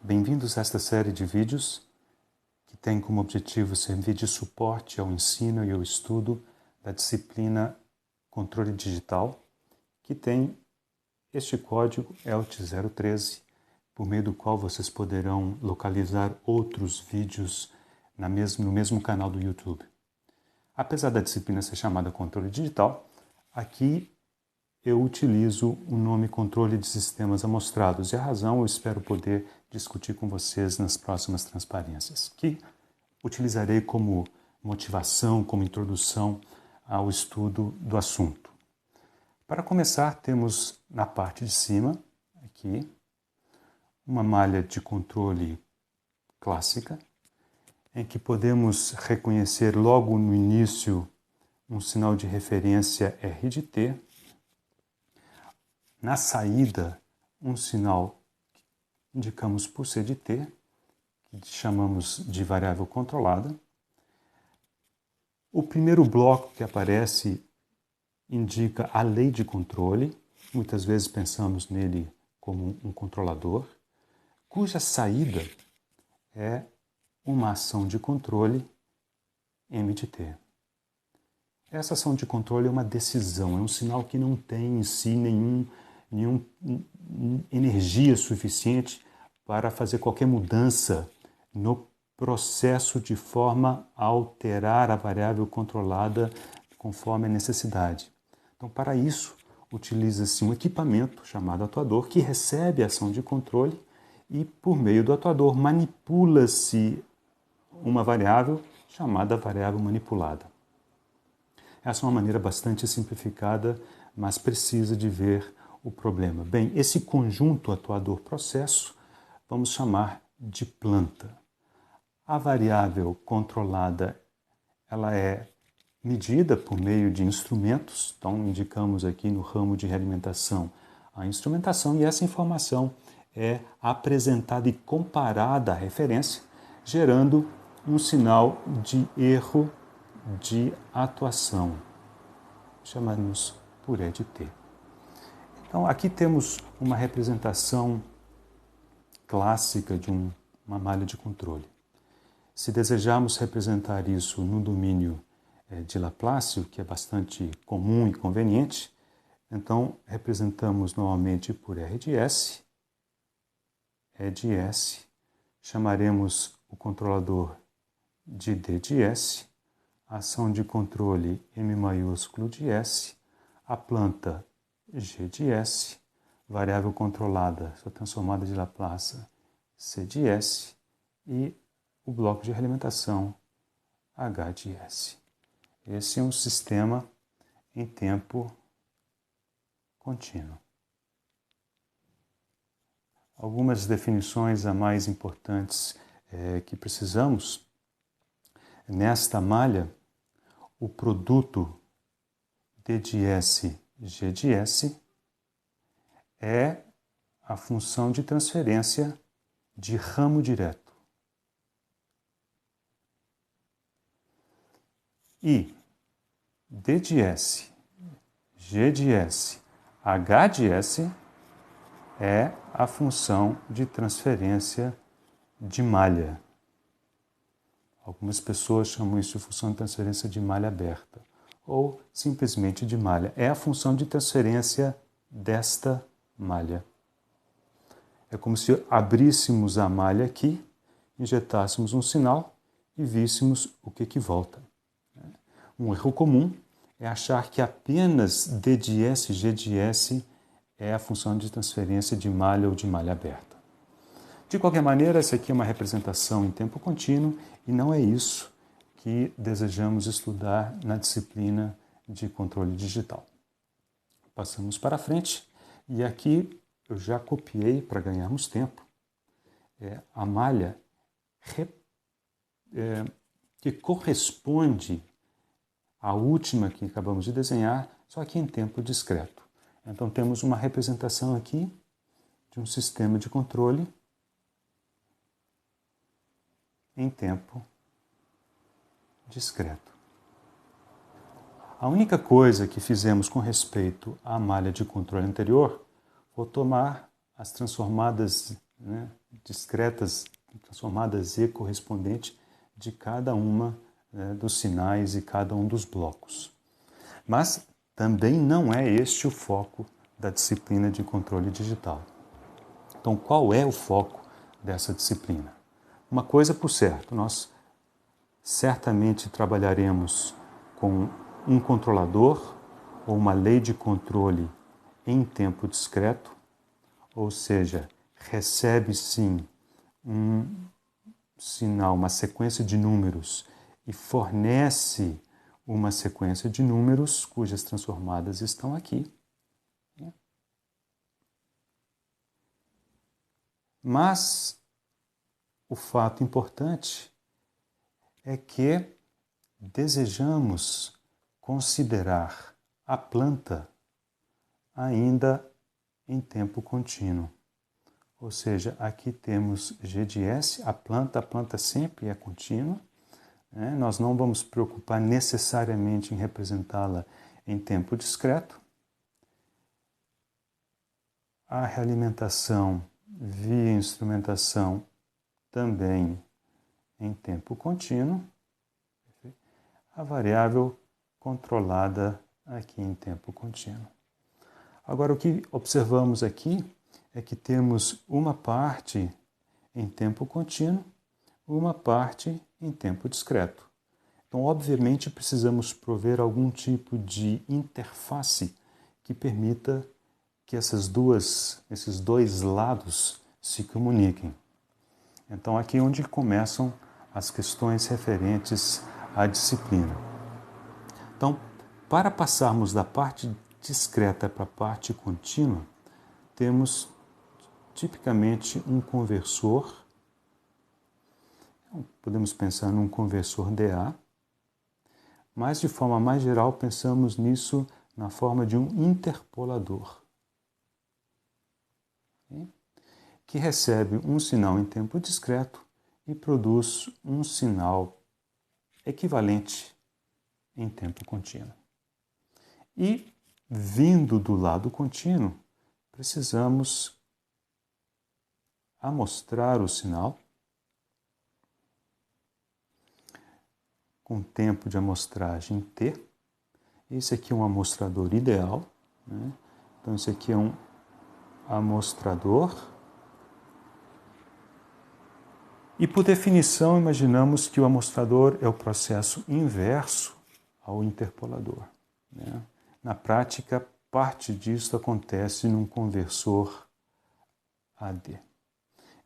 Bem-vindos a esta série de vídeos que tem como objetivo servir de suporte ao ensino e ao estudo da disciplina Controle Digital, que tem este código ELT013, por meio do qual vocês poderão localizar outros vídeos no mesmo canal do YouTube. Apesar da disciplina ser chamada Controle Digital, aqui eu utilizo o nome Controle de Sistemas Amostrados, e a razão eu espero poder discutir com vocês nas próximas transparências, que utilizarei como motivação, como introdução ao estudo do assunto. Para começar, temos na parte de cima, aqui, uma malha de controle clássica, em que podemos reconhecer logo no início um sinal de referência R de T, na saída um sinal que indicamos por C de T, que chamamos de variável controlada. O primeiro bloco que aparece indica a lei de controle, muitas vezes pensamos nele como um controlador, cuja saída é uma ação de controle M de T. Essa ação de controle é uma decisão, é um sinal que não tem em si nenhuma energia suficiente para fazer qualquer mudança no processo de forma a alterar a variável controlada conforme a necessidade. Então, para isso, utiliza-se um equipamento chamado atuador que recebe a ação de controle e, por meio do atuador, manipula-se uma variável chamada variável manipulada. Essa é uma maneira bastante simplificada, mas precisa de ver o problema. Bem, esse conjunto atuador-processo vamos chamar de planta. A variável controlada ela é medida por meio de instrumentos, então indicamos aqui no ramo de realimentação a instrumentação, e essa informação é apresentada e comparada à referência, gerando um sinal de erro de atuação, chamamos por E de T. Então, aqui temos uma representação clássica de uma malha de controle. Se desejarmos representar isso no domínio de Laplace, o que é bastante comum e conveniente, então representamos normalmente por R de S, E de S, chamaremos o controlador de D de S, ação de controle M maiúsculo de S, a planta G de S, variável controlada, sua transformada de Laplace C de S, e o bloco de realimentação H de S. Esse é um sistema em tempo contínuo. Algumas definições a mais importantes que precisamos. Nesta malha, o produto D de S, G de S é a função de transferência de ramo direto. E D de S, G de S, H de S é a função de transferência de malha. Algumas pessoas chamam isso de função de transferência de malha aberta, ou simplesmente de malha. É a função de transferência desta malha. É como se abríssemos a malha aqui, injetássemos um sinal e víssemos o que volta. Um erro comum é achar que apenas D de S e G de S é a função de transferência de malha ou de malha aberta. De qualquer maneira, essa aqui é uma representação em tempo contínuo e não é isso que desejamos estudar na disciplina de controle digital. Passamos para frente e aqui eu já copiei para ganharmos tempo a malha que corresponde à última que acabamos de desenhar, só que em tempo discreto. Então temos uma representação aqui de um sistema de controle em tempo discreto. A única coisa que fizemos com respeito à malha de controle anterior foi tomar as transformadas discretas transformadas Z correspondente de cada uma dos sinais e cada um dos blocos. Mas também não é este o foco da disciplina de controle digital. Então, qual é o foco dessa disciplina? Uma coisa por certo, nós certamente trabalharemos com um controlador ou uma lei de controle em tempo discreto, ou seja, recebe sim um sinal, uma sequência de números e fornece uma sequência de números cujas transformadas estão aqui. Mas o fato importante é que desejamos considerar a planta ainda em tempo contínuo. Ou seja, aqui temos G de S, a planta sempre é contínua. Nós não vamos preocupar necessariamente em representá-la em tempo discreto. A realimentação via instrumentação também em tempo contínuo. A variável controlada aqui em tempo contínuo. Agora, o que observamos aqui é que temos uma parte em tempo contínuo, uma parte em tempo discreto. Então, obviamente, precisamos prover algum tipo de interface que permita que esses dois lados se comuniquem. Então, aqui é onde começam as questões referentes à disciplina. Então, para passarmos da parte discreta para a parte contínua, temos tipicamente um conversor. Podemos pensar num conversor DA, mas de forma mais geral pensamos nisso na forma de um interpolador, que recebe um sinal em tempo discreto e produz um sinal equivalente em tempo contínuo. E, vindo do lado contínuo, precisamos amostrar o sinal com tempo de amostragem T. Esse aqui é um amostrador ideal. Então, esse aqui é um amostrador. E, por definição, imaginamos que o amostrador é o processo inverso ao interpolador. Na prática, parte disso acontece num conversor AD.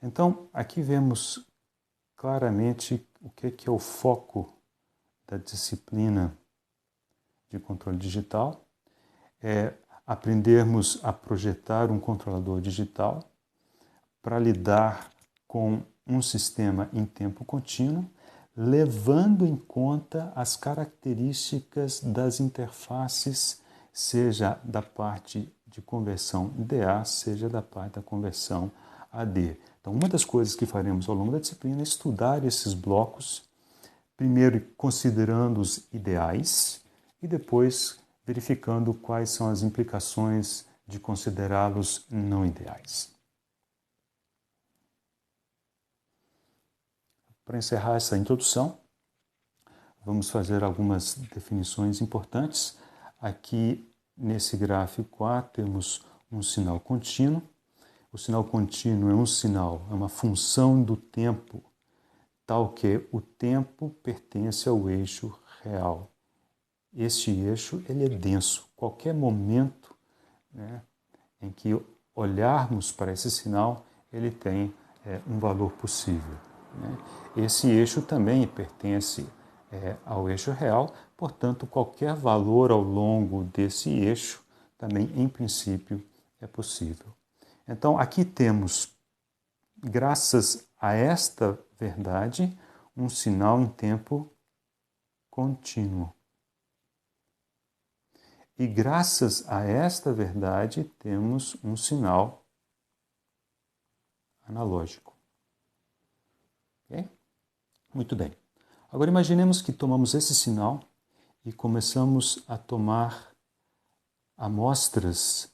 Então, aqui vemos claramente o que é o foco da disciplina de controle digital. É aprendermos a projetar um controlador digital para lidar com um sistema em tempo contínuo, levando em conta as características das interfaces, seja da parte de conversão DA, seja da parte da conversão AD. Então, uma das coisas que faremos ao longo da disciplina é estudar esses blocos, primeiro considerando os ideais e depois verificando quais são as implicações de considerá-los não ideais. Para encerrar essa introdução, vamos fazer algumas definições importantes. Aqui, nesse gráfico A, temos um sinal contínuo. O sinal contínuo é uma função do tempo, tal que o tempo pertence ao eixo real. Este eixo ele é denso. Qualquer momento em que olharmos para esse sinal, ele tem um valor possível. Esse eixo também pertence ao eixo real, portanto, qualquer valor ao longo desse eixo também, em princípio, é possível. Então, aqui temos, graças a esta verdade, um sinal em tempo contínuo. E graças a esta verdade, temos um sinal analógico. Okay? Muito bem. Agora imaginemos que tomamos esse sinal e começamos a tomar amostras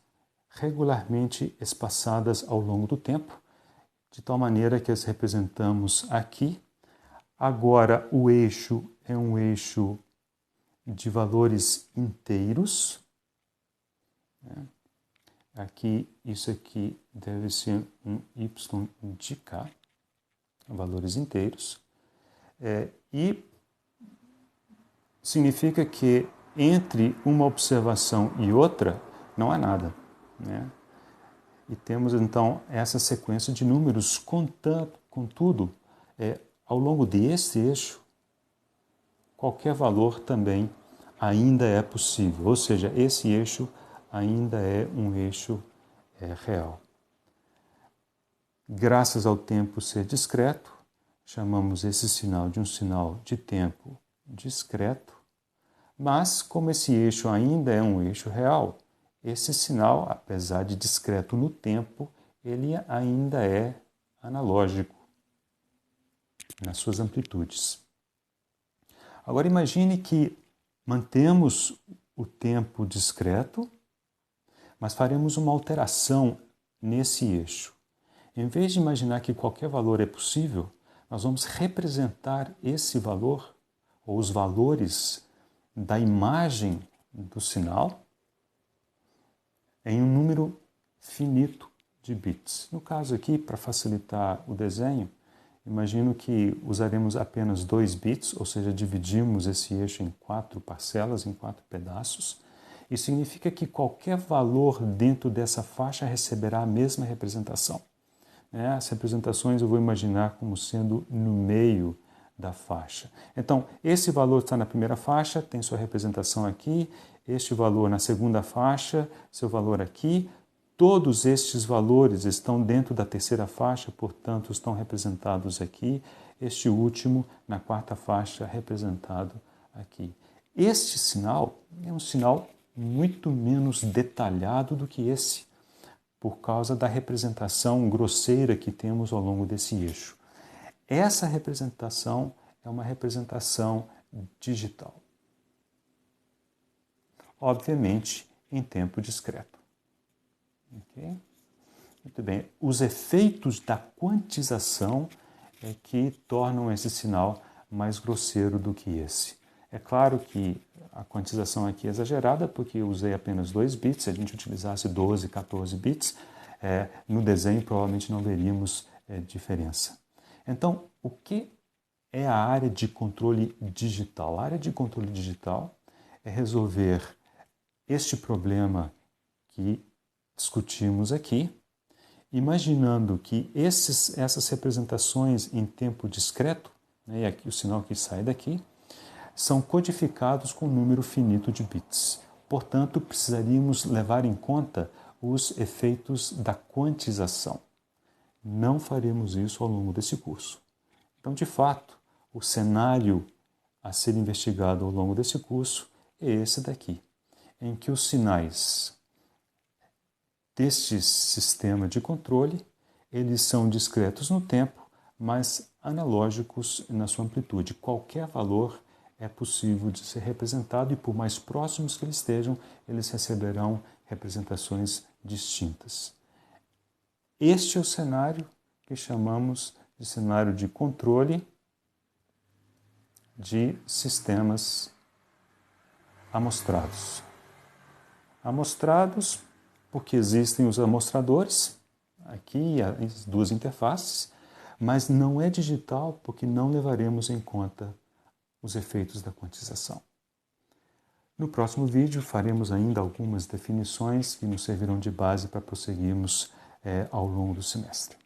regularmente espaçadas ao longo do tempo, de tal maneira que as representamos aqui. Agora, o eixo é um eixo de valores inteiros. Aqui, isso aqui deve ser um y de k, valores inteiros. E significa que entre uma observação e outra não há nada, né? E temos então essa sequência de números, contudo, ao longo desse eixo, qualquer valor também ainda é possível, ou seja, esse eixo ainda é um eixo real. Graças ao tempo ser discreto, chamamos esse sinal de um sinal de tempo discreto, mas como esse eixo ainda é um eixo real, esse sinal, apesar de discreto no tempo, ele ainda é analógico nas suas amplitudes. Agora imagine que mantemos o tempo discreto, mas faremos uma alteração nesse eixo. Em vez de imaginar que qualquer valor é possível, nós vamos representar esse valor, ou os valores da imagem do sinal, em um número finito de bits. No caso aqui, para facilitar o desenho, imagino que usaremos apenas 2 bits, ou seja, dividimos esse eixo em 4 parcelas, em 4 pedaços. Isso significa que qualquer valor dentro dessa faixa receberá a mesma representação. As representações eu vou imaginar como sendo no meio da faixa. Então, esse valor está na primeira faixa, tem sua representação aqui, este valor na segunda faixa, seu valor aqui. Todos estes valores estão dentro da terceira faixa, portanto, estão representados aqui. Este último na quarta faixa, representado aqui. Este sinal é um sinal muito menos detalhado do que esse, por causa da representação grosseira que temos ao longo desse eixo. Essa representação é uma representação digital. Obviamente, em tempo discreto. Okay? Muito bem. Os efeitos da quantização é que tornam esse sinal mais grosseiro do que esse. É claro que a quantização aqui é exagerada, porque eu usei apenas 2 bits. Se a gente utilizasse 12, 14 bits, no desenho provavelmente não veríamos diferença. Então, o que é a área de controle digital? A área de controle digital é resolver este problema que discutimos aqui, imaginando que essas representações em tempo discreto, e aqui o sinal que sai daqui, são codificados com um número finito de bits. Portanto, precisaríamos levar em conta os efeitos da quantização. Não faremos isso ao longo desse curso. Então, de fato, o cenário a ser investigado ao longo desse curso é esse daqui, em que os sinais deste sistema de controle, eles são discretos no tempo, mas analógicos na sua amplitude. Qualquer valor é possível de ser representado e, por mais próximos que eles estejam, eles receberão representações distintas. Este é o cenário que chamamos de cenário de controle de sistemas amostrados. Amostrados porque existem os amostradores, aqui as duas interfaces, mas não é digital porque não levaremos em conta os efeitos da quantização. No próximo vídeo faremos ainda algumas definições que nos servirão de base para prosseguirmos ao longo do semestre.